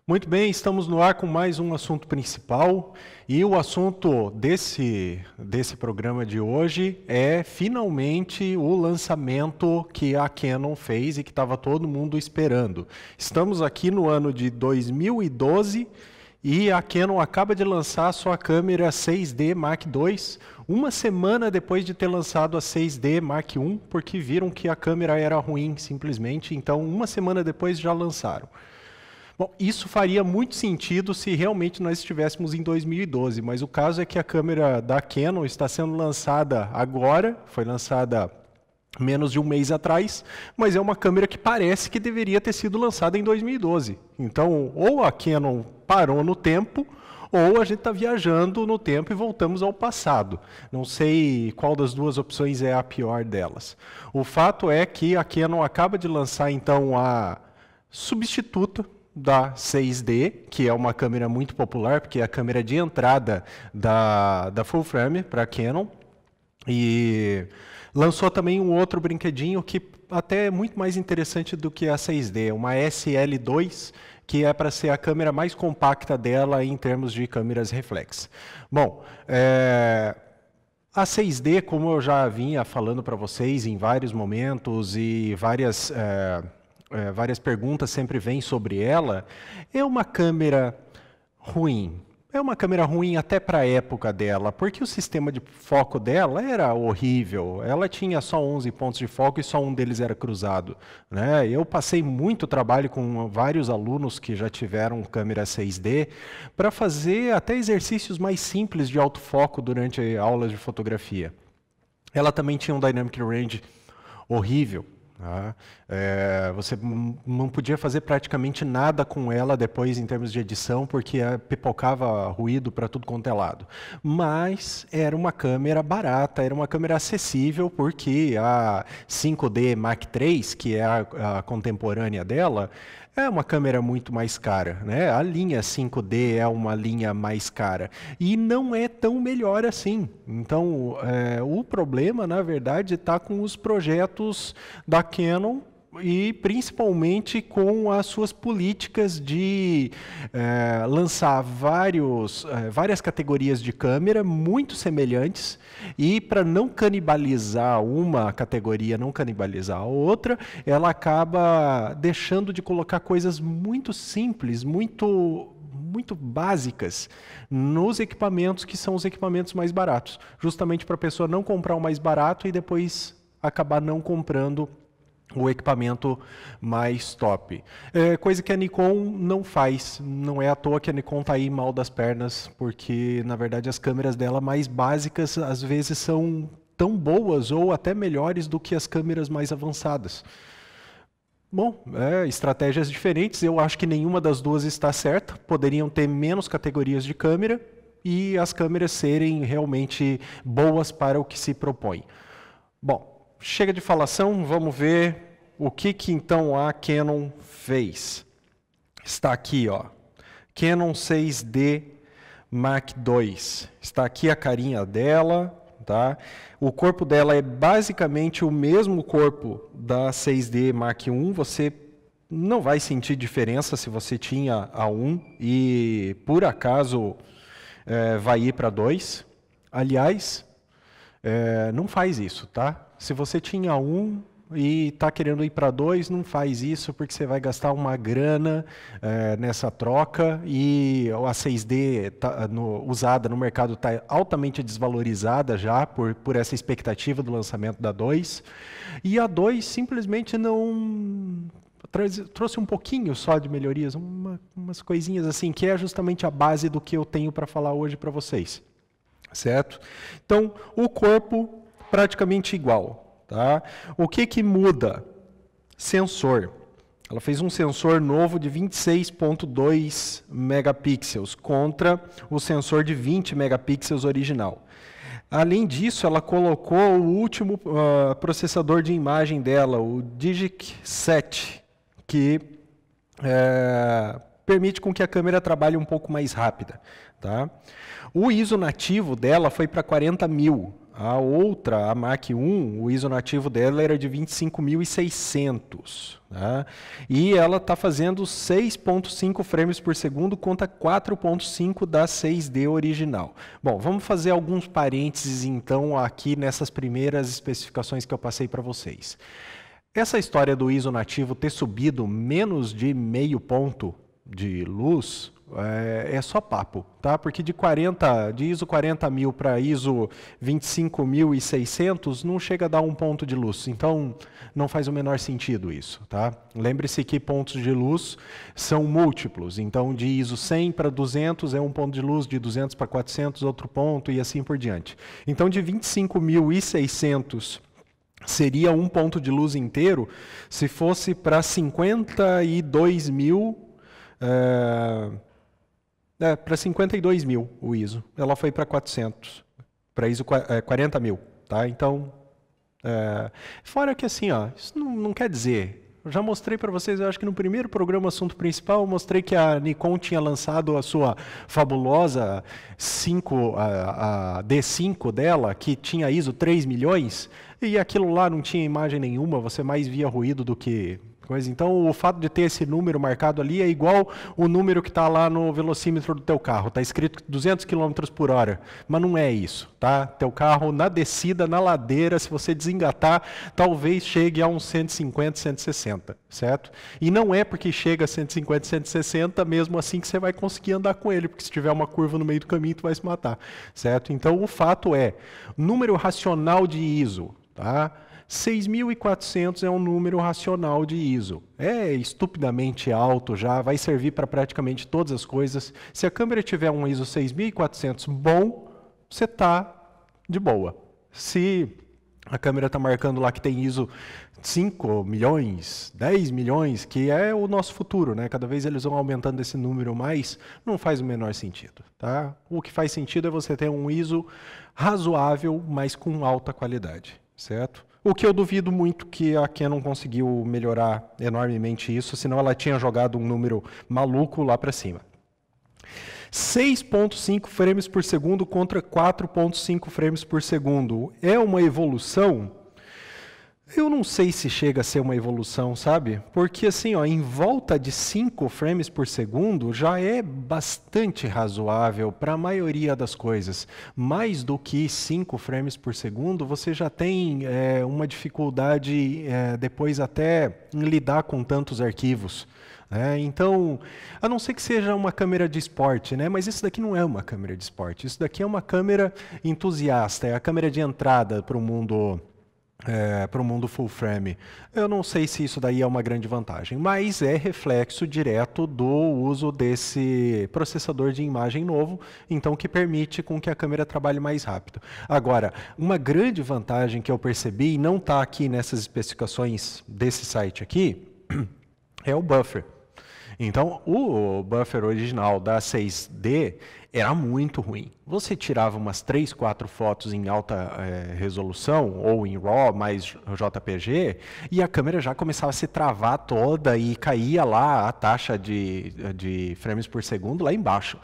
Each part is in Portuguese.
Muito bem, estamos no ar com mais um assunto principal e o assunto desse programa de hoje é finalmente o lançamento que a Canon fez e que estava todo mundo esperando. Estamos aqui no ano de 2012 e a Canon acaba de lançar a sua câmera 6D Mark II, uma semana depois de ter lançado a 6D Mark I, porque viram que a câmera era ruim simplesmente, então uma semana depois já lançaram. Bom, isso faria muito sentido se realmente nós estivéssemos em 2012, mas o caso é que a câmera da Canon está sendo lançada agora, foi lançada menos de um mês atrás, mas é uma câmera que parece que deveria ter sido lançada em 2012. Então, ou a Canon parou no tempo, ou a gente está viajando no tempo e voltamos ao passado. Não sei qual das duas opções é a pior delas. O fato é que a Canon acaba de lançar, então, a substituta da 6D, que é uma câmera muito popular, porque é a câmera de entrada da full frame para a Canon. E lançou também um outro brinquedinho que até é muito mais interessante do que a 6D, uma SL2, que é para ser a câmera mais compacta dela em termos de câmeras reflex. Bom, a 6D, como eu já vinha falando para vocês em vários momentos e várias perguntas sempre vêm sobre ela, é uma câmera ruim. É uma câmera ruim até para a época dela, porque o sistema de foco dela era horrível. Ela tinha só 11 pontos de foco e só um deles era cruzado, né? Eu passei muito trabalho com vários alunos que já tiveram câmera 6D para fazer até exercícios mais simples de autofoco durante aulas de fotografia. Ela também tinha um dynamic range horrível. Você não podia fazer praticamente nada com ela depois em termos de edição, porque pipocava ruído para tudo quanto é lado. Mas era uma câmera barata, era uma câmera acessível, porque a 5D Mark III, que é a contemporânea dela, é uma câmera muito mais cara, né? A linha 5D é uma linha mais cara e não é tão melhor assim. Então, o problema, na verdade, está com os projetos da Canon e principalmente com as suas políticas de lançar várias categorias de câmera muito semelhantes e para não canibalizar uma categoria, não canibalizar a outra, ela acaba deixando de colocar coisas muito simples, muito básicas nos equipamentos que são os equipamentos mais baratos, justamente para a pessoa não comprar o mais barato e depois acabar não comprando o equipamento mais top. Coisa que a Nikon não faz. Não é à toa que a Nikon está aí mal das pernas, porque, na verdade, as câmeras dela mais básicas, às vezes, são tão boas ou até melhores do que as câmeras mais avançadas. Bom, estratégias diferentes. Eu acho que nenhuma das duas está certa. Poderiam ter menos categorias de câmera e as câmeras serem realmente boas para o que se propõe. Bom, chega de falação, vamos ver o que então a Canon fez. Está aqui, ó, Canon 6D Mark II. Está aqui a carinha dela, tá? O corpo dela é basicamente o mesmo corpo da 6D Mark I. Você não vai sentir diferença se você tinha a 1 e por acaso vai ir para 2. Aliás, não faz isso, tá? Se você tinha 1 e está querendo ir para 2, não faz isso, porque você vai gastar uma grana nessa troca e a 6D usada no mercado está altamente desvalorizada já por essa expectativa do lançamento da 2. E a 2 simplesmente não trouxe um pouquinho só de melhorias, umas coisinhas assim, que é justamente a base do que eu tenho para falar hoje para vocês. Certo? Então, o corpo praticamente igual, tá? O que muda? Sensor. Ela fez um sensor novo de 26.2 megapixels contra o sensor de 20 megapixels original. Além disso, ela colocou o último processador de imagem dela, o Digic 7, que permite com que a câmera trabalhe um pouco mais rápida, tá? O ISO nativo dela foi para 40.000. A outra, a Mach 1, o ISO nativo dela era de 25.600. Tá? E ela está fazendo 6.5 frames por segundo contra 4.5 da 6D original. Bom, vamos fazer alguns parênteses então aqui nessas primeiras especificações que eu passei para vocês. Essa história do ISO nativo ter subido menos de meio ponto de luz é só papo, tá? Porque de ISO 40.000 para ISO 25.600 não chega a dar um ponto de luz, então não faz o menor sentido isso, tá? Lembre-se que pontos de luz são múltiplos, então de ISO 100 para 200 é um ponto de luz, de 200 para 400 outro ponto e assim por diante. Então de 25.600 seria um ponto de luz inteiro se fosse para 52.000 para 52.000 o ISO. Ela foi para 400, para ISO 40.000, tá? Então, fora que assim, ó, isso não quer dizer. Eu já mostrei para vocês, eu acho que no primeiro programa Assunto Principal, eu mostrei que a Nikon tinha lançado a sua fabulosa a D5 dela, que tinha ISO 3 milhões, e aquilo lá não tinha imagem nenhuma, você mais via ruído do que coisa. Então, o fato de ter esse número marcado ali é igual o número que está lá no velocímetro do teu carro. Está escrito 200 km por hora, mas não é isso, tá? Teu carro na descida, na ladeira, se você desengatar, talvez chegue a uns 150, 160, certo? E não é porque chega a 150, 160, mesmo assim que você vai conseguir andar com ele, porque se tiver uma curva no meio do caminho, tu vai se matar, certo? Então, o fato é, número racional de ISO, tá? 6.400 é um número racional de ISO. É estupidamente alto já, vai servir para praticamente todas as coisas. Se a câmera tiver um ISO 6.400 bom, você está de boa. Se a câmera está marcando lá que tem ISO 5 milhões, 10 milhões, que é o nosso futuro, né? Cada vez eles vão aumentando esse número mais, não faz o menor sentido, tá? O que faz sentido é você ter um ISO razoável, mas com alta qualidade, certo? O que eu duvido muito que a Canon conseguiu melhorar enormemente isso, senão ela tinha jogado um número maluco lá para cima. 6.5 frames por segundo contra 4.5 frames por segundo. É uma evolução? Eu não sei se chega a ser uma evolução, sabe? Porque assim, ó, em volta de 5 frames por segundo já é bastante razoável para a maioria das coisas. Mais do que 5 frames por segundo, você já tem uma dificuldade depois até em lidar com tantos arquivos. Então, a não ser que seja uma câmera de esporte, né? Mas isso daqui não é uma câmera de esporte. Isso daqui é uma câmera entusiasta, é a câmera de entrada para o mundo full frame. Eu não sei se isso daí é uma grande vantagem, mas é reflexo direto do uso desse processador de imagem novo, então que permite com que a câmera trabalhe mais rápido. Agora, uma grande vantagem que eu percebi, e não está aqui nessas especificações desse site aqui, é o buffer. Então, o buffer original da 6D era muito ruim. Você tirava umas 3, 4 fotos em alta resolução, ou em RAW mais JPG, e a câmera já começava a se travar toda e caía lá a taxa de frames por segundo lá embaixo.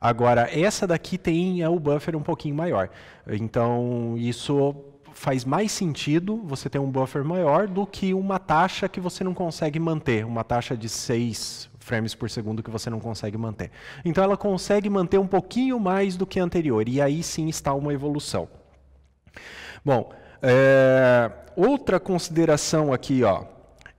Agora, essa daqui tem o buffer um pouquinho maior. Então, isso faz mais sentido você ter um buffer maior do que uma taxa que você não consegue manter, uma taxa de 6 frames por segundo que você não consegue manter. Então ela consegue manter um pouquinho mais do que a anterior, e aí sim está uma evolução. Bom, outra consideração aqui, ó,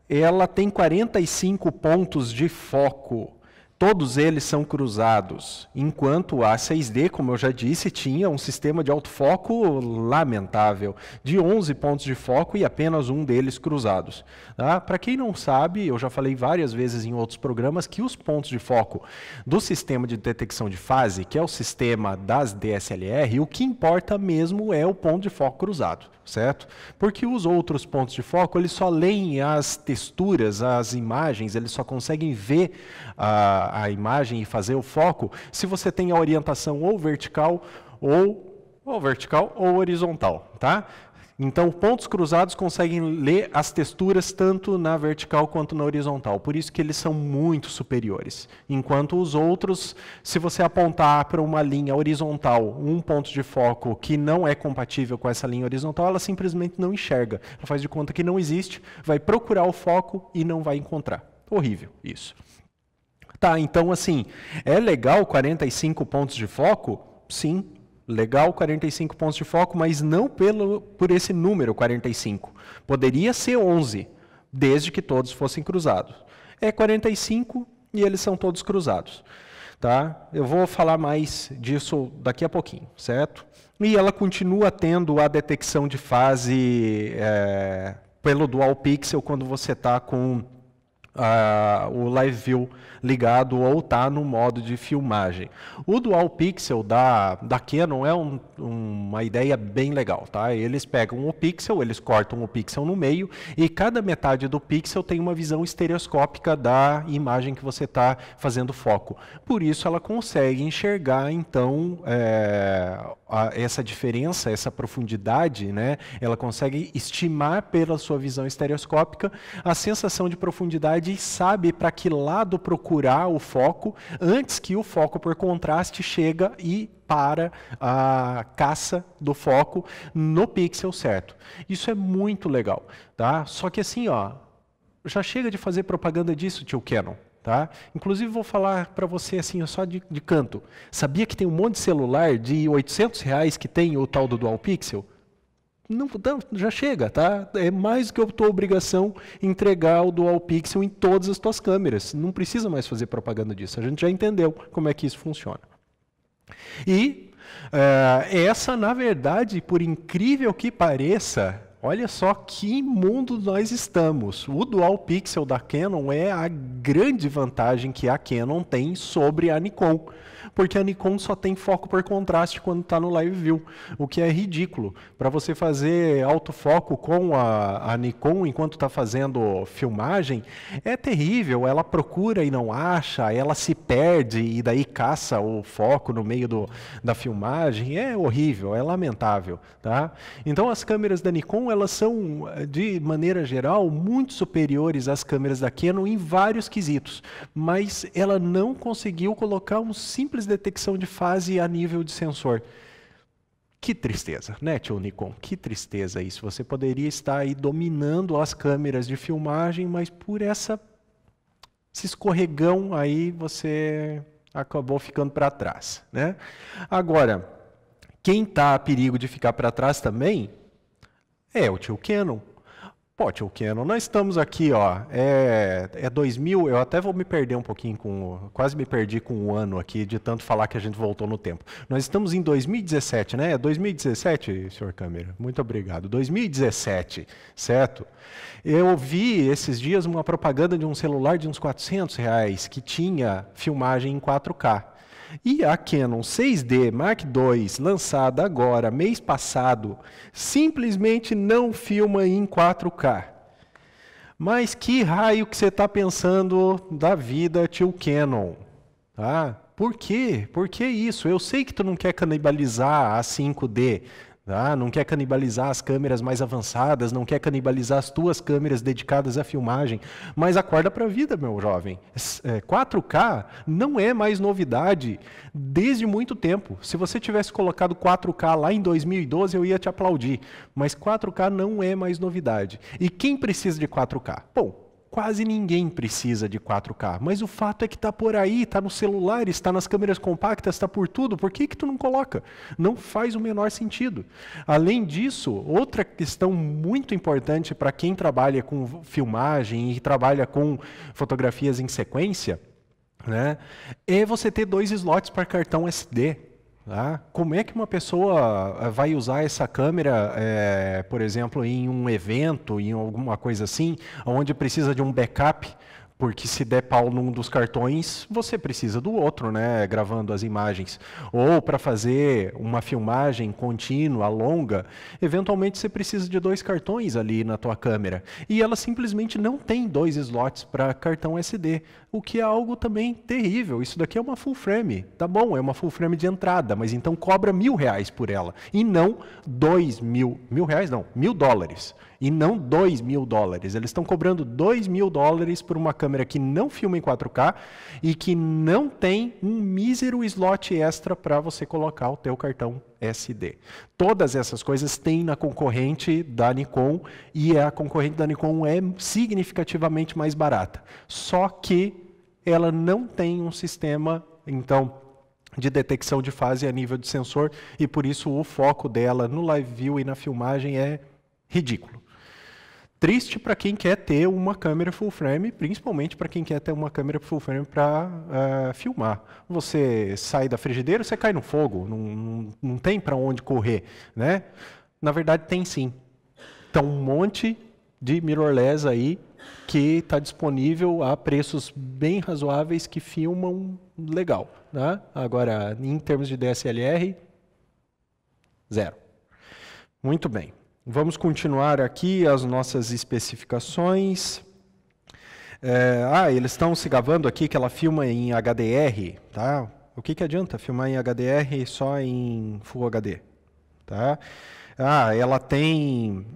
ela tem 45 pontos de foco. Todos eles são cruzados, enquanto a 6D, como eu já disse, tinha um sistema de autofoco lamentável, de 11 pontos de foco e apenas um deles cruzados. Tá? Para quem não sabe, eu já falei várias vezes em outros programas que os pontos de foco do sistema de detecção de fase, que é o sistema das DSLR, o que importa mesmo é o ponto de foco cruzado, certo? Porque os outros pontos de foco, eles só leem as texturas, as imagens, eles só conseguem ver a imagem e fazer o foco se você tem a orientação ou vertical ou horizontal, tá? Então, pontos cruzados conseguem ler as texturas tanto na vertical quanto na horizontal. Por isso que eles são muito superiores. Enquanto os outros, se você apontar para uma linha horizontal, um ponto de foco que não é compatível com essa linha horizontal, ela simplesmente não enxerga. Ela faz de conta que não existe, vai procurar o foco e não vai encontrar. Horrível isso. Tá, então assim, é legal 45 pontos de foco? Sim. Legal, 45 pontos de foco, mas não por esse número 45. Poderia ser 11, desde que todos fossem cruzados. É 45 e eles são todos cruzados. Tá? Eu vou falar mais disso daqui a pouquinho, certo? E ela continua tendo a detecção de fase pelo Dual Pixel quando você está com o Live View ligado ou está no modo de filmagem. O Dual Pixel da Canon é uma ideia bem legal. Tá? Eles pegam o pixel, eles cortam o pixel no meio e cada metade do pixel tem uma visão estereoscópica da imagem que você está fazendo foco. Por isso ela consegue enxergar então essa diferença, essa profundidade, né? Ela consegue estimar pela sua visão estereoscópica a sensação de profundidade e sabe para que lado procurar o foco antes que o foco por contraste chega e para a caça do foco no pixel certo. Isso é muito legal, tá? Só que assim, ó, já chega de fazer propaganda disso, tio Canon. Tá? Inclusive vou falar para você assim, só de canto. Sabia que tem um monte de celular de R$800 que tem o tal do Dual Pixel? Não, já chega, tá? É mais do que a tua obrigação entregar o Dual Pixel em todas as tuas câmeras. Não precisa mais fazer propaganda disso. A gente já entendeu como é que isso funciona. E essa, na verdade, por incrível que pareça, olha só que mundo nós estamos. O Dual Pixel da Canon é a grande vantagem que a Canon tem sobre a Nikon. Porque a Nikon só tem foco por contraste quando está no Live View, o que é ridículo. Para você fazer autofoco com a Nikon enquanto está fazendo filmagem, é terrível. Ela procura e não acha, ela se perde e daí caça o foco no meio da filmagem. É horrível, é lamentável. Tá? Então as câmeras da Nikon elas são, de maneira geral, muito superiores às câmeras da Canon em vários quesitos. Mas ela não conseguiu colocar um simples detecção de fase a nível de sensor. Que tristeza, né, tio Nikon? Que tristeza isso. Você poderia estar aí dominando as câmeras de filmagem, mas por esse escorregão aí você acabou ficando para trás, né? Agora, quem está a perigo de ficar para trás também é o tio Canon. Pô, tio Canon, nós estamos aqui, ó, 2000, eu até vou me perder um pouquinho, quase me perdi com o ano aqui, de tanto falar que a gente voltou no tempo. Nós estamos em 2017, né? 2017, senhor câmera? Muito obrigado. 2017, certo? Eu vi esses dias uma propaganda de um celular de uns R$400 que tinha filmagem em 4K. E a Canon 6D Mark II, lançada agora, mês passado, simplesmente não filma em 4K. Mas que raio que você está pensando da vida, tio Canon? Tá? Por quê? Por que isso? Eu sei que tu não quer canibalizar a 5D, tá? Não quer canibalizar as câmeras mais avançadas, não quer canibalizar as tuas câmeras dedicadas à filmagem, mas acorda para a vida, meu jovem. 4K não é mais novidade desde muito tempo. Se você tivesse colocado 4K lá em 2012, eu ia te aplaudir, mas 4K não é mais novidade. E quem precisa de 4K? Bom, quase ninguém precisa de 4K, mas o fato é que está por aí, está nos celulares, está nas câmeras compactas, está por tudo. Por que tu não coloca? Não faz o menor sentido. Além disso, outra questão muito importante para quem trabalha com filmagem e trabalha com fotografias em sequência, né, é você ter 2 slots para cartão SD. Tá? Como é que uma pessoa vai usar essa câmera, por exemplo, em um evento, em alguma coisa assim, onde precisa de um backup Porque se der pau num dos cartões, você precisa do outro, né, gravando as imagens. Ou para fazer uma filmagem contínua, longa, eventualmente você precisa de 2 cartões ali na tua câmera. E ela simplesmente não tem 2 slots para cartão SD, o que é algo também terrível. Isso daqui é uma full frame, tá bom, é uma full frame de entrada, mas então cobra R$1.000 por ela, e não R$2.000, não, $1.000. E não $2.000. Eles estão cobrando $2.000 por uma câmera que não filma em 4K e que não tem um mísero slot extra para você colocar o teu cartão SD. Todas essas coisas tem na concorrente da Nikon e a concorrente da Nikon é significativamente mais barata. Só que ela não tem um sistema, então, de detecção de fase a nível de sensor e por isso o foco dela no live view e na filmagem é ridículo. Triste para quem quer ter uma câmera full frame, principalmente para quem quer ter uma câmera full frame para filmar. Você sai da frigideira, você cai no fogo, não tem para onde correr, né? Na verdade tem sim. Então um monte de mirrorless aí que está disponível a preços bem razoáveis que filmam legal, né? Agora, em termos de DSLR, 0. Muito bem. Vamos continuar aqui as nossas especificações. Eles estão se gabando aqui que ela filma em HDR, tá? O que adianta filmar em HDR só em Full HD, tá? Ela tem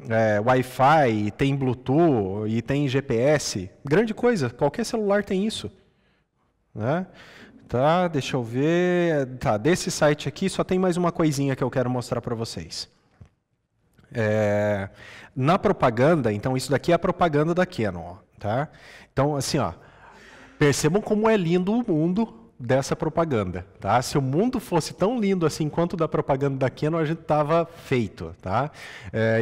Wi-Fi, tem Bluetooth e tem GPS. Grande coisa, qualquer celular tem isso, né? Tá, deixa eu ver. Tá, desse site aqui só tem mais uma coisinha que eu quero mostrar para vocês. Na propaganda, então isso daqui é a propaganda da Canon, ó, tá? Então, assim, ó, percebam como é lindo o mundo dessa propaganda, tá? Se o mundo fosse tão lindo assim quanto da propaganda da Canon, a gente estava feito, tá?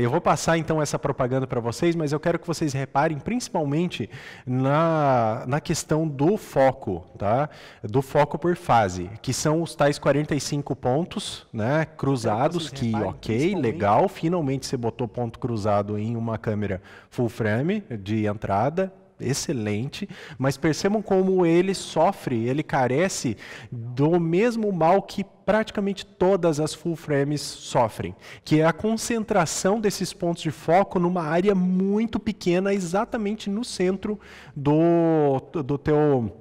Eu vou passar então essa propaganda para vocês, mas eu quero que vocês reparem principalmente na questão do foco, tá? Do foco por fase, que são os tais 45 pontos, né, cruzados, que ok, legal, finalmente você botou ponto cruzado em uma câmera full frame de entrada, excelente, mas percebam como ele sofre, ele carece do mesmo mal que praticamente todas as full frames sofrem, que é a concentração desses pontos de foco numa área muito pequena, exatamente no centro do teu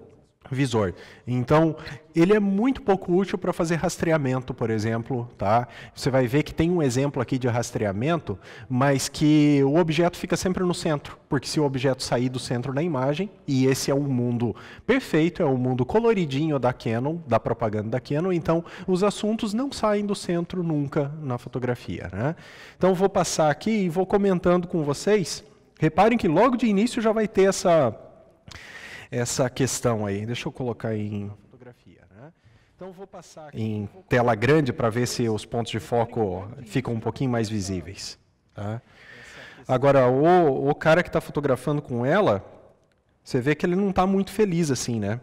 visor. Então, ele é muito pouco útil para fazer rastreamento, por exemplo, tá? Você vai ver que tem um exemplo aqui de rastreamento, mas que o objeto fica sempre no centro, porque se o objeto sair do centro da imagem, e esse é um mundo perfeito, é um mundo coloridinho da Canon, da propaganda da Canon, então os assuntos não saem do centro nunca na fotografia, né? Então, vou passar aqui e vou comentando com vocês. Reparem que logo de início já vai ter essa questão aí. Deixa eu colocar em fotografia, né? Então vou passar aqui em tela grande para ver se os pontos de foco ficam um pouquinho mais visíveis, tá? Agora, o cara que está fotografando com ela, você vê que ele não está muito feliz assim, né?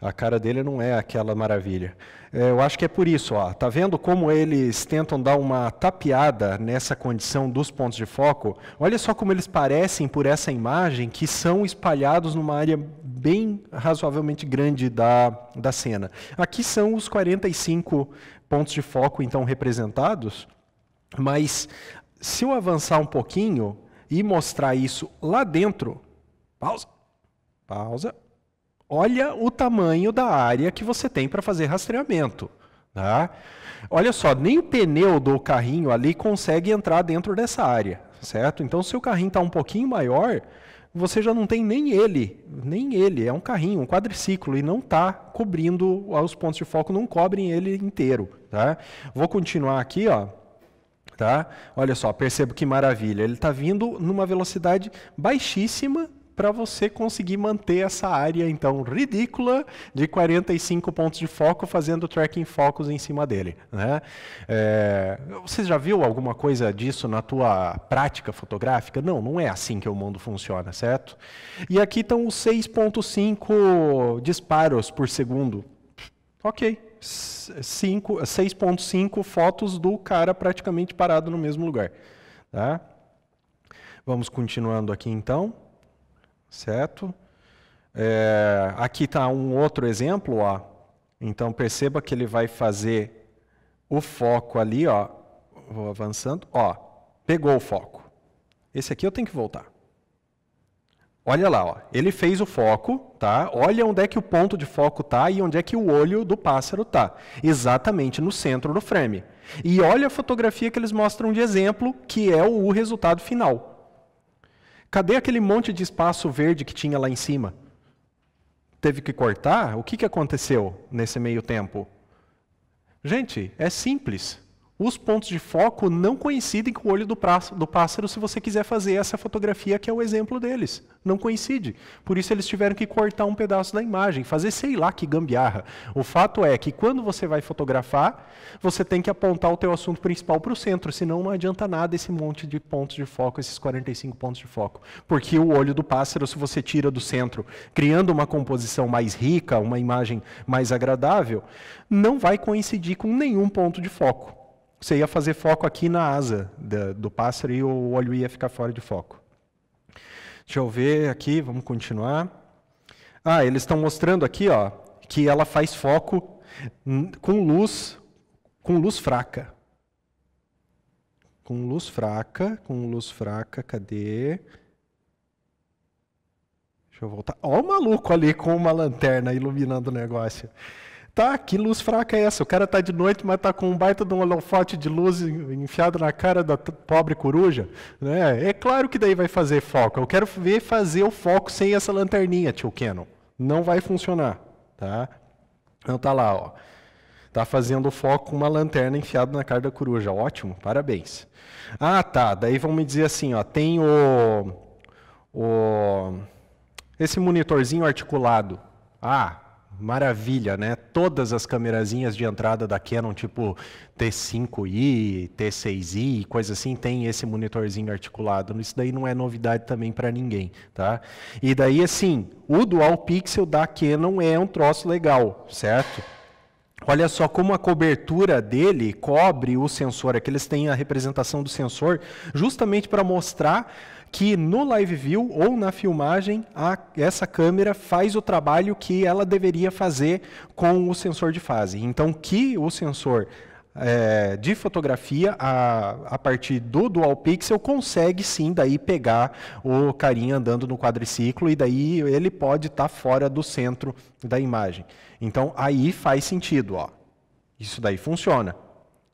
A cara dele não é aquela maravilha. Eu acho que é por isso, ó. Tá vendo como eles tentam dar uma tapeada nessa condição dos pontos de foco? Olha só como eles parecem, por essa imagem, que são espalhados numa área bem razoavelmente grande da cena. Aqui são os 45 pontos de foco, então, representados, mas se eu avançar um pouquinho e mostrar isso lá dentro... Pausa. Olha o tamanho da área que você tem para fazer rastreamento, tá? Olha só, nem o pneu do carrinho ali consegue entrar dentro dessa área, certo? Então, se o carrinho está um pouquinho maior, você já não tem nem ele, é um carrinho, um quadriciclo, e não está cobrindo, os pontos de foco não cobrem ele inteiro, tá? Vou continuar aqui, ó. Tá? Olha só, perceba que maravilha, ele está vindo numa velocidade baixíssima, para você conseguir manter essa área, então, ridícula de 45 pontos de foco, fazendo tracking focus em cima dele, né? Você já viu alguma coisa disso na tua prática fotográfica? Não, não é assim que o mundo funciona, certo? E aqui estão os 6.5 disparos por segundo. Ok, 6.5 fotos do cara praticamente parado no mesmo lugar, tá? Vamos continuando aqui, então. Certo? Aqui está um outro exemplo, ó. Então perceba que ele vai fazer o foco ali, ó. Vou avançando, ó. Pegou o foco. Esse aqui eu tenho que voltar. Olha lá, ó. Ele fez o foco, tá? Olha onde é que o ponto de foco tá e onde é que o olho do pássaro tá. Exatamente no centro do frame. E olha a fotografia que eles mostram de exemplo, que é o resultado final. Cadê aquele monte de espaço verde que tinha lá em cima? Teve que cortar? O que aconteceu nesse meio tempo? Gente, é simples. Os pontos de foco não coincidem com o olho do pássaro se você quiser fazer essa fotografia, que é o exemplo deles. Não coincide. Por isso eles tiveram que cortar um pedaço da imagem, fazer sei lá que gambiarra. O fato é que quando você vai fotografar, você tem que apontar o teu assunto principal para o centro, senão não adianta nada esse monte de pontos de foco, esses 45 pontos de foco. Porque o olho do pássaro, se você tira do centro, criando uma composição mais rica, uma imagem mais agradável, não vai coincidir com nenhum ponto de foco. Você ia fazer foco aqui na asa do pássaro e o olho ia ficar fora de foco. Deixa eu ver aqui, vamos continuar. Eles estão mostrando aqui, ó, que ela faz foco com luz fraca. Com luz fraca, cadê? Deixa eu voltar. Ó o maluco ali com uma lanterna iluminando o negócio. Tá, que luz fraca é essa? O cara tá de noite, mas tá com um baita de um holofote de luz enfiado na cara da pobre coruja. Né? É claro que daí vai fazer foco. Eu quero ver fazer o foco sem essa lanterninha, tio Canon. Não vai funcionar. Tá? Então tá lá, ó. Tá fazendo o foco com uma lanterna enfiada na cara da coruja. Ótimo, parabéns. Tá. Daí vão me dizer assim, ó, tem esse monitorzinho articulado. Maravilha, né? Todas as camerazinhas de entrada da Canon, tipo T5i, T6i, coisa assim, tem esse monitorzinho articulado. Isso daí não é novidade também para ninguém, tá? E daí, assim, o Dual Pixel da Canon é um troço legal, certo? Olha só como a cobertura dele cobre o sensor. Aqui eles têm a representação do sensor justamente para mostrar que no Live View ou na filmagem, essa câmera faz o trabalho que ela deveria fazer com o sensor de fase. Então, que o sensor de fotografia, a partir do Dual Pixel, consegue sim daí pegar o carinha andando no quadriciclo e daí ele pode estar fora do centro da imagem. Então, aí faz sentido. Ó. Isso daí funciona,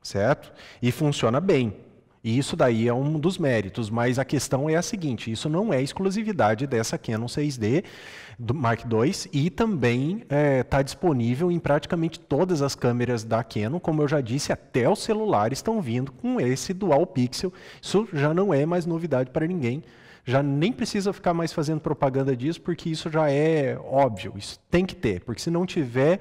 certo? E funciona bem. E isso daí é um dos méritos, mas a questão é a seguinte, isso não é exclusividade dessa Canon 6D do Mark II e também está disponível em praticamente todas as câmeras da Canon, como eu já disse, até os celulares estão vindo com esse Dual Pixel, isso já não é mais novidade para ninguém, já nem precisa ficar mais fazendo propaganda disso, porque isso já é óbvio, isso tem que ter, porque se não tiver,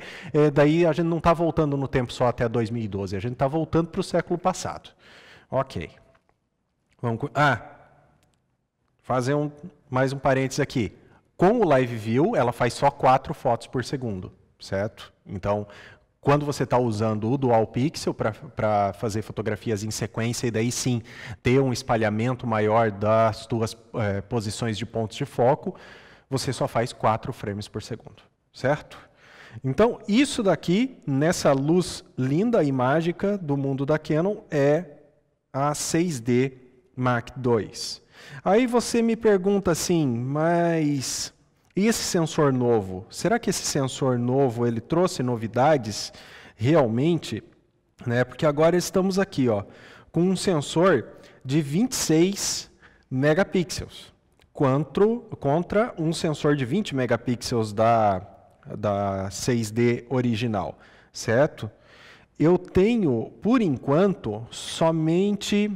daí a gente não está voltando no tempo só até 2012, a gente está voltando para o século passado. Ok. Vamos, fazer mais um parênteses aqui. Com o Live View, ela faz só 4 fotos por segundo, certo? Então, quando você está usando o Dual Pixel para fazer fotografias em sequência, e daí sim ter um espalhamento maior das tuas posições de pontos de foco, você só faz 4 frames por segundo, certo? Então, isso daqui, nessa luz linda e mágica do mundo da Canon, é a 6D Mark II. Aí você me pergunta assim, mas e esse sensor novo? Será que esse sensor novo ele trouxe novidades realmente? Né? Porque agora estamos aqui ó, com um sensor de 26 megapixels contra um sensor de 20 megapixels da 6D original, certo? Eu tenho, por enquanto, somente...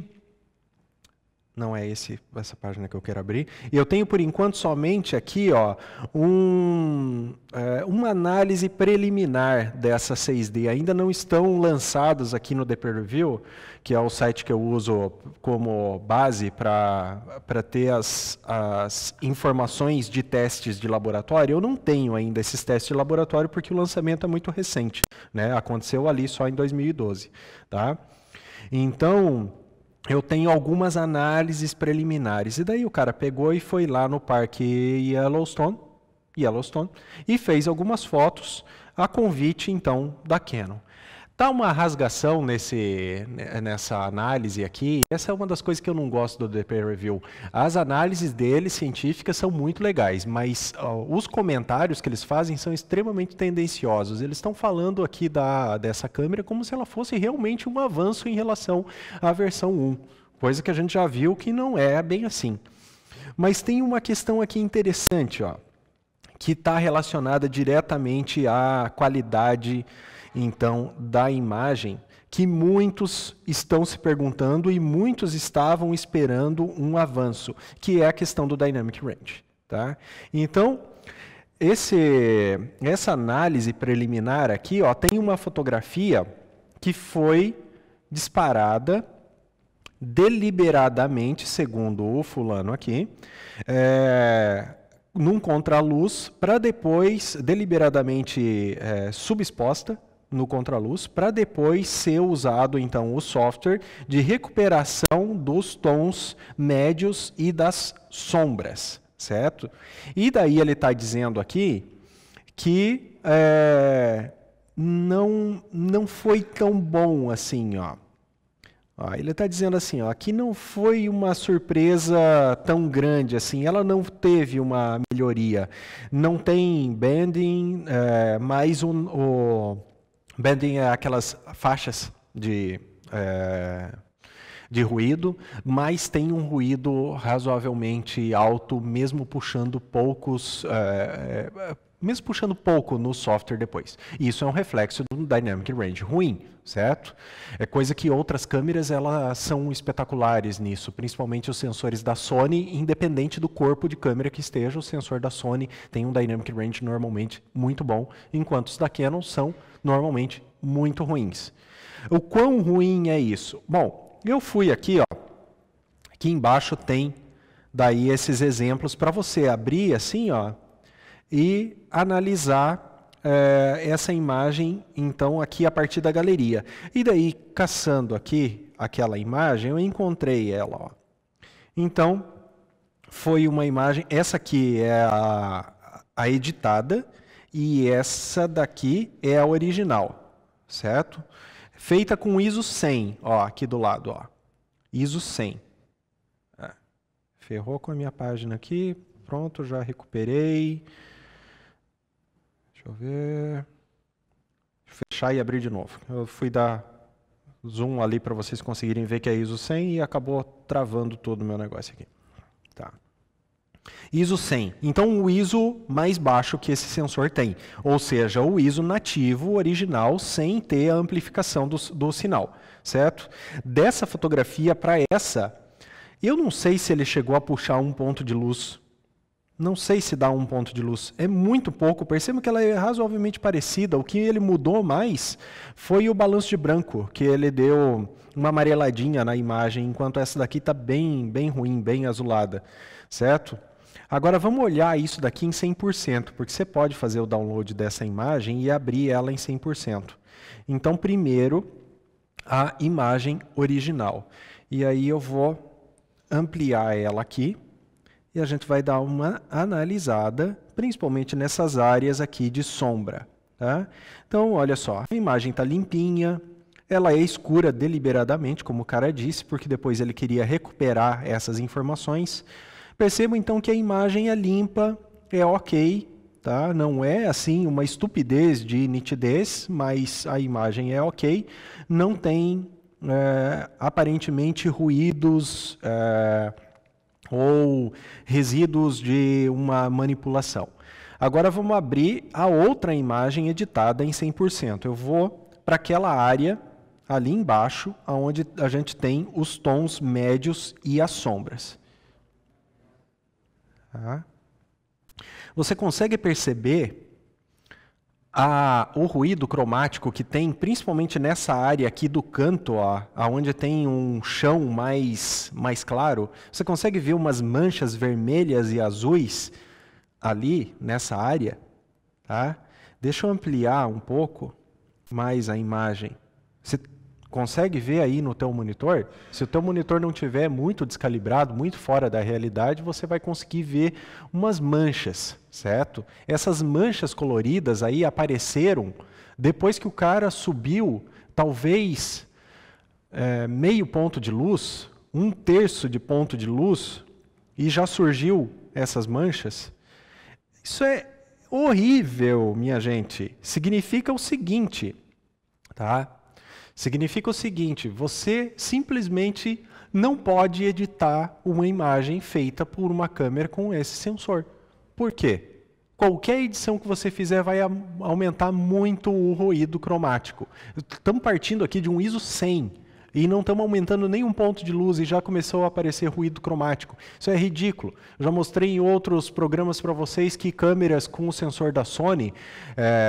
Não é essa página que eu quero abrir. Eu tenho, por enquanto, somente aqui ó, uma análise preliminar dessa 6D. Ainda não estão lançados aqui no The Peer Review, que é o site que eu uso como base para ter as informações de testes de laboratório. Eu não tenho ainda esses testes de laboratório porque o lançamento é muito recente. Né? Aconteceu ali só em 2012. Tá? Então... eu tenho algumas análises preliminares. E daí o cara pegou e foi lá no Parque Yellowstone, Yellowstone, e fez algumas fotos a convite, então, da Canon. Tá uma rasgação nessa análise aqui. Essa é uma das coisas que eu não gosto do DP Review. As análises deles, científicas, são muito legais, mas os comentários que eles fazem são extremamente tendenciosos. Eles estão falando aqui dessa câmera como se ela fosse realmente um avanço em relação à versão 1, coisa que a gente já viu que não é bem assim. Mas tem uma questão aqui interessante, ó, que está relacionada diretamente à qualidade, então, da imagem, que muitos estão se perguntando e muitos estavam esperando um avanço, que é a questão do Dynamic Range. Tá? Então, essa análise preliminar aqui, ó, tem uma fotografia que foi disparada deliberadamente, segundo o fulano aqui, num contraluz, para depois, deliberadamente subexposta no contraluz, para depois ser usado, então, o software de recuperação dos tons médios e das sombras, certo? E daí ele está dizendo aqui que não foi tão bom assim, ó. Ele está dizendo assim, ó, que não foi uma surpresa tão grande assim, ela não teve uma melhoria. Não tem bending, mas o bending é aquelas faixas de ruído, mas tem um ruído razoavelmente alto, mesmo puxando pouco no software depois. E isso é um reflexo do Dynamic Range ruim, certo? É coisa que outras câmeras elas são espetaculares nisso, principalmente os sensores da Sony, independente do corpo de câmera que esteja, o sensor da Sony tem um Dynamic Range normalmente muito bom, enquanto os da Canon são normalmente muito ruins. O quão ruim é isso? Bom, eu fui aqui, ó, aqui embaixo tem daí esses exemplos para você abrir assim, ó, e analisar essa imagem, então, aqui a partir da galeria. E daí, caçando aqui aquela imagem, eu encontrei ela. Ó. Então, foi uma imagem, essa aqui é a editada, e essa daqui é a original, certo? Feita com ISO 100, ó, aqui do lado, ó. ISO 100. Ferrou com a minha página aqui, pronto, já recuperei. Deixa eu ver. Fechar e abrir de novo. Eu fui dar zoom ali para vocês conseguirem ver que é ISO 100 e acabou travando todo o meu negócio aqui. Tá. ISO 100. Então, o ISO mais baixo que esse sensor tem. Ou seja, o ISO nativo, original, sem ter a amplificação do sinal. Certo? Dessa fotografia para essa, eu não sei se ele chegou a puxar um ponto de luz. Não sei se dá um ponto de luz. É muito pouco. Perceba que ela é razoavelmente parecida. O que ele mudou mais foi o balanço de branco, que ele deu uma amareladinha na imagem, enquanto essa daqui está bem ruim, bem azulada. Certo? Agora vamos olhar isso daqui em 100%, porque você pode fazer o download dessa imagem e abrir ela em 100%. Então, primeiro, a imagem original. E aí eu vou ampliar ela aqui. E a gente vai dar uma analisada, principalmente nessas áreas aqui de sombra. Tá? Então, olha só, a imagem está limpinha, ela é escura deliberadamente, como o cara disse, porque depois ele queria recuperar essas informações. Percebam, então, que a imagem é limpa, é ok, tá? Não é, assim, uma estupidez de nitidez, mas a imagem é ok, não tem, aparentemente, ruídos ou resíduos de uma manipulação. Agora vamos abrir a outra imagem editada em 100%. Eu vou para aquela área ali embaixo, onde a gente tem os tons médios e as sombras. Tá? Você consegue perceber o ruído cromático que tem, principalmente nessa área aqui do canto, onde tem um chão mais claro? Você consegue ver umas manchas vermelhas e azuis ali nessa área? Tá? Deixa eu ampliar um pouco mais a imagem. Consegue ver aí no teu monitor? Se o teu monitor não tiver muito descalibrado, muito fora da realidade, você vai conseguir ver umas manchas, certo? Essas manchas coloridas aí apareceram depois que o cara subiu, talvez meio ponto de luz, 1/3 de ponto de luz, e já surgiu essas manchas. Isso é horrível, minha gente. Significa o seguinte, tá? Significa o seguinte, você simplesmente não pode editar uma imagem feita por uma câmera com esse sensor. Por quê? Qualquer edição que você fizer vai aumentar muito o ruído cromático. Estamos partindo aqui de um ISO 100 e não estamos aumentando nem um ponto de luz e já começou a aparecer ruído cromático. Isso é ridículo. Eu já mostrei em outros programas para vocês que câmeras com o sensor da Sony,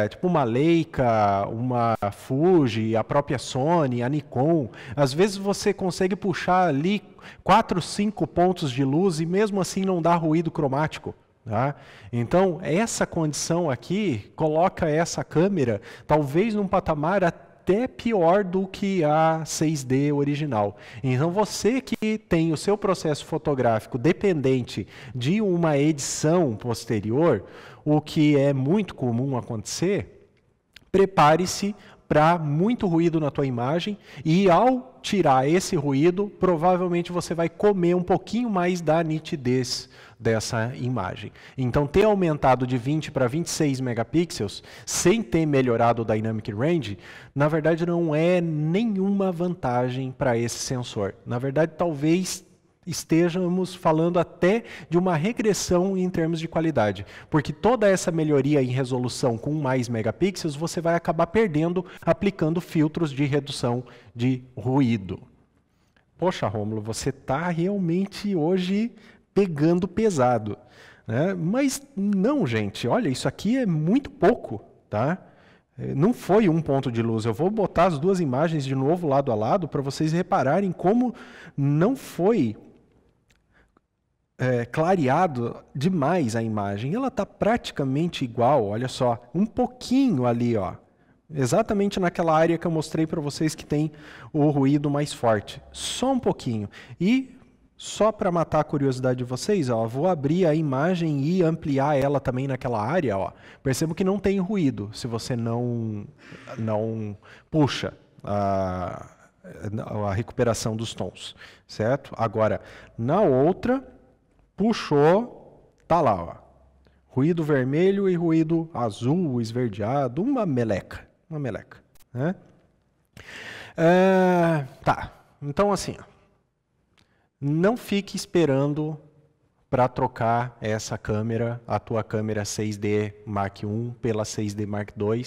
tipo uma Leica, uma Fuji, a própria Sony, a Nikon, às vezes você consegue puxar ali 4, 5 pontos de luz e mesmo assim não dá ruído cromático. Tá? Então, essa condição aqui coloca essa câmera talvez num patamar até pior do que a 6D original. Então, você que tem o seu processo fotográfico dependente de uma edição posterior, o que é muito comum acontecer, prepare-se para muito ruído na tua imagem e ao tirar esse ruído, provavelmente você vai comer um pouquinho mais da nitidez dessa imagem. Então, ter aumentado de 20 para 26 megapixels, sem ter melhorado o Dynamic Range, na verdade não é nenhuma vantagem para esse sensor. Na verdade, talvez estejamos falando até de uma regressão em termos de qualidade, porque toda essa melhoria em resolução com mais megapixels, você vai acabar perdendo aplicando filtros de redução de ruído. Poxa, Rômulo, você está realmente hoje pegando pesado, né? Mas não, gente, olha, isso aqui é muito pouco, tá? Não foi um ponto de luz. Eu vou botar as duas imagens de novo lado a lado para vocês repararem como não foi clareado demais a imagem. Ela está praticamente igual, olha só, um pouquinho ali, ó, exatamente naquela área que eu mostrei para vocês que tem o ruído mais forte, só um pouquinho. E só para matar a curiosidade de vocês, ó, vou abrir a imagem e ampliar ela também naquela área. Ó. Percebo que não tem ruído se você não puxa a recuperação dos tons, certo? Agora, na outra, puxou, tá lá, ó, ruído vermelho e ruído azul, esverdeado, uma meleca, né? Tá, então assim, ó, não fique esperando para trocar essa câmera, a tua câmera 6D Mark I pela 6D Mark II.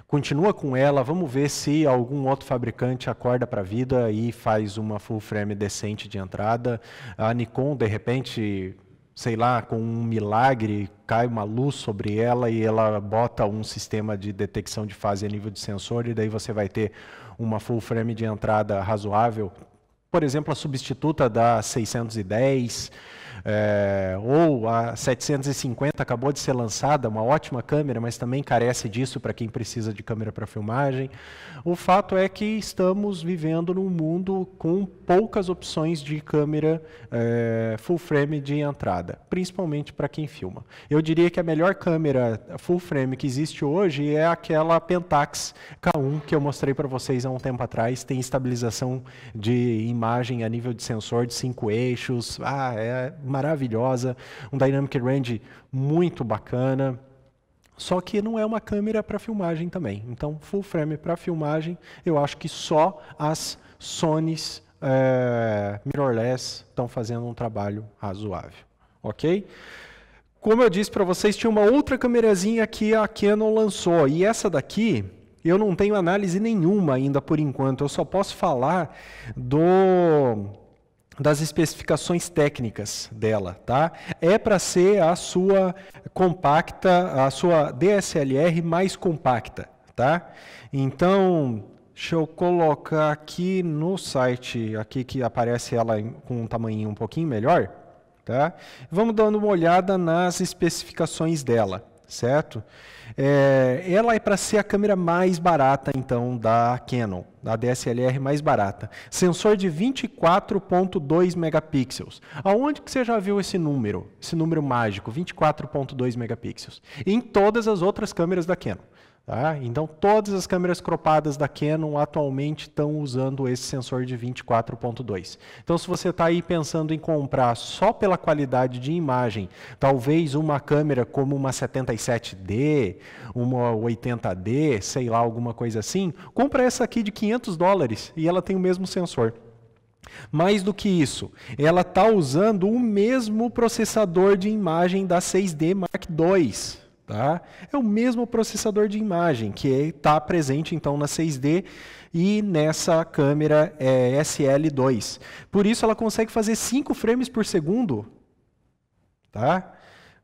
Continua com ela, vamos ver se algum outro fabricante acorda para a vida e faz uma full frame decente de entrada. A Nikon, de repente, sei lá, com um milagre, cai uma luz sobre ela e ela bota um sistema de detecção de fase a nível de sensor e daí você vai ter uma full frame de entrada razoável. Por exemplo, a substituta da 610, ou a 750 acabou de ser lançada, uma ótima câmera, mas também carece disso para quem precisa de câmera para filmagem. O fato é que estamos vivendo num mundo com poucas opções de câmera full frame de entrada, principalmente para quem filma. Eu diria que a melhor câmera full frame que existe hoje é aquela Pentax K1 que eu mostrei para vocês há um tempo atrás, tem estabilização de imagem a nível de sensor de 5 eixos, é maravilhosa, um Dynamic Range muito bacana, só que não é uma câmera para filmagem também. Então, full frame para filmagem, eu acho que só as Sonys mirrorless estão fazendo um trabalho razoável, ok? Como eu disse para vocês, tinha uma outra câmerazinha que a Canon lançou, e essa daqui eu não tenho análise nenhuma ainda por enquanto, eu só posso falar das especificações técnicas dela, tá? É para ser a sua compacta, a sua DSLR mais compacta, tá? Então, deixa eu colocar aqui no site, aqui que aparece ela com um tamanho um pouquinho melhor, tá? Vamos dando uma olhada nas especificações dela, certo? Ela é para ser a câmera mais barata, então, da Canon, a DSLR mais barata. Sensor de 24.2 megapixels. Aonde que você já viu esse número mágico, 24.2 megapixels? Em todas as outras câmeras da Canon. Tá? Então, todas as câmeras cropadas da Canon atualmente estão usando esse sensor de 24.2. Então, se você está aí pensando em comprar só pela qualidade de imagem, talvez uma câmera como uma 77D, uma 80D, sei lá, alguma coisa assim, compra essa aqui de $500 e ela tem o mesmo sensor. Mais do que isso, ela está usando o mesmo processador de imagem da 6D Mark II. Tá? É o mesmo processador de imagem que está presente então na 6D e nessa câmera SL2. Por isso ela consegue fazer 5 frames por segundo. Tá?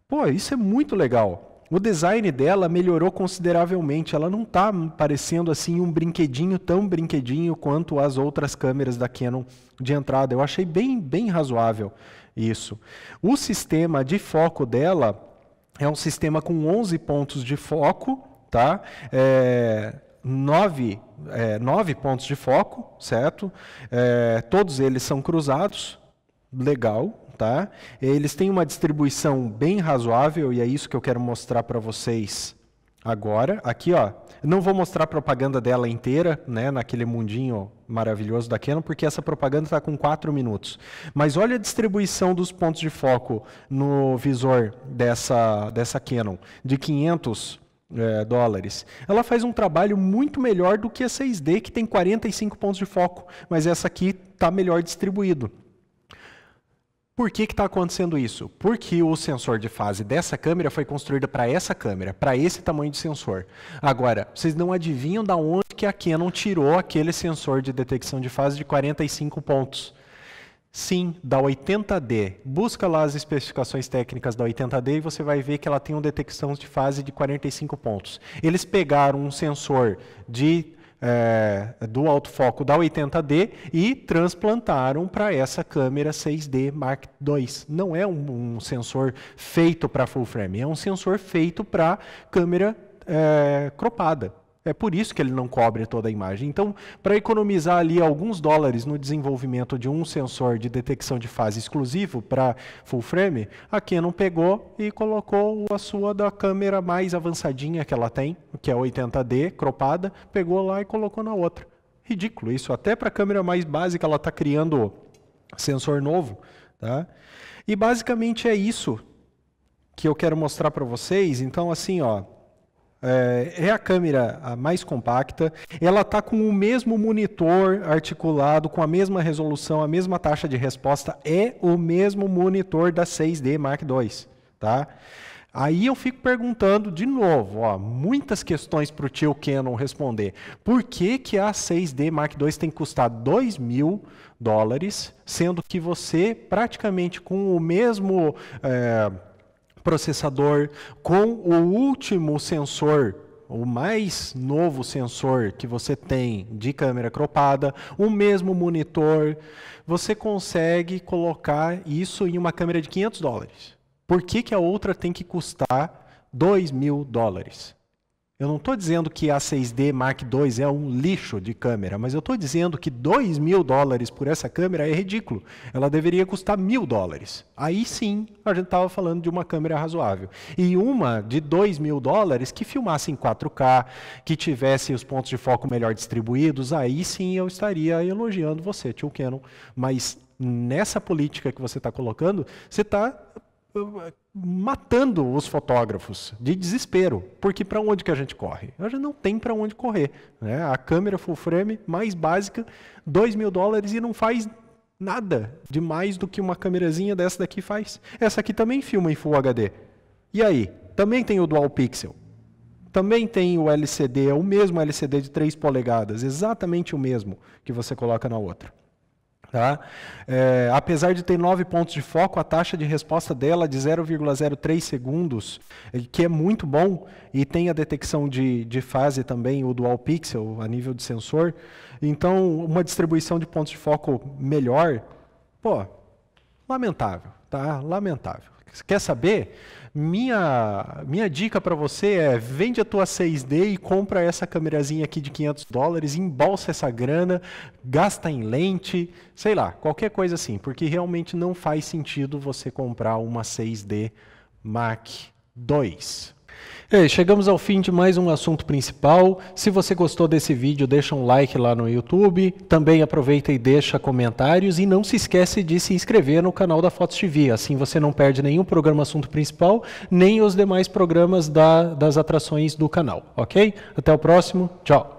Pô, isso é muito legal. O design dela melhorou consideravelmente. Ela não está parecendo assim um brinquedinho tão brinquedinho quanto as outras câmeras da Canon de entrada. Eu achei bem razoável isso. O sistema de foco dela é um sistema com 11 pontos de foco, tá? 9 pontos de foco, certo? Todos eles são cruzados, legal, tá? Eles têm uma distribuição bem razoável e é isso que eu quero mostrar para vocês agora. Aqui, ó, não vou mostrar a propaganda dela inteira, né, naquele mundinho maravilhoso da Canon, porque essa propaganda está com 4 minutos. Mas olha a distribuição dos pontos de foco no visor dessa Canon, de $500. Ela faz um trabalho muito melhor do que a 6D, que tem 45 pontos de foco, mas essa aqui está melhor distribuído. Por que está acontecendo isso? Porque o sensor de fase dessa câmera foi construído para essa câmera, para esse tamanho de sensor. Agora, vocês não adivinham da onde que a Canon tirou aquele sensor de detecção de fase de 45 pontos? Sim, da 80D. Busca lá as especificações técnicas da 80D e você vai ver que ela tem uma detecção de fase de 45 pontos. Eles pegaram um sensor do autofoco da 80D e transplantaram para essa câmera 6D Mark II. Não é um sensor feito para full frame, é um sensor feito para câmera cropada. É por isso que ele não cobre toda a imagem. Então, para economizar ali alguns dólares no desenvolvimento de um sensor de detecção de fase exclusivo para full frame, a Canon pegou e colocou a sua da câmera mais avançadinha que ela tem, que é a 80D, cropada, pegou lá e colocou na outra. Ridículo isso. Até para a câmera mais básica ela está criando sensor novo. Tá? E basicamente é isso que eu quero mostrar para vocês. Então, assim, ó, é a câmera mais compacta, ela está com o mesmo monitor articulado, com a mesma resolução, a mesma taxa de resposta, é o mesmo monitor da 6D Mark II. Tá? Aí eu fico perguntando de novo, ó, muitas questões para o tio Canon responder. Por que a 6D Mark II tem que custar $2.000, sendo que você praticamente com o mesmo processador, com o último sensor, o mais novo sensor que você tem de câmera cropada, o mesmo monitor, você consegue colocar isso em uma câmera de $500. Por que a outra tem que custar $2.000? Eu não estou dizendo que a 6D Mark II é um lixo de câmera, mas eu estou dizendo que $2.000 por essa câmera é ridículo. Ela deveria custar $1.000. Aí sim, a gente estava falando de uma câmera razoável. E uma de $2.000 que filmasse em 4K, que tivesse os pontos de foco melhor distribuídos, aí sim eu estaria elogiando você, tio Canon. Mas nessa política que você está colocando, você está matando os fotógrafos de desespero, porque para onde que a gente corre? A gente não tem para onde correr, né? A câmera full frame mais básica, $2.000 e não faz nada de mais do que uma câmerazinha dessa daqui faz. Essa aqui também filma em Full HD. E aí? Também tem o Dual Pixel. Também tem o LCD, é o mesmo LCD de 3 polegadas, exatamente o mesmo que você coloca na outra. Tá? Apesar de ter 9 pontos de foco, a taxa de resposta dela é de 0,03 segundos, que é muito bom, e tem a detecção de fase também, o Dual Pixel, a nível de sensor. Então, uma distribuição de pontos de foco melhor, pô, lamentável, tá? Lamentável. Quer saber? Minha dica para você é: vende a tua 6D e compra essa câmerazinha aqui de $500, embolsa essa grana, gasta em lente, sei lá, qualquer coisa assim, porque realmente não faz sentido você comprar uma 6D Mark II. Chegamos ao fim de mais um assunto principal. Se você gostou desse vídeo, deixa um like lá no YouTube. Também aproveita e deixa comentários. E não se esquece de se inscrever no canal da Fotos TV. Assim você não perde nenhum programa assunto principal, nem os demais programas das atrações do canal. Ok? Até o próximo. Tchau.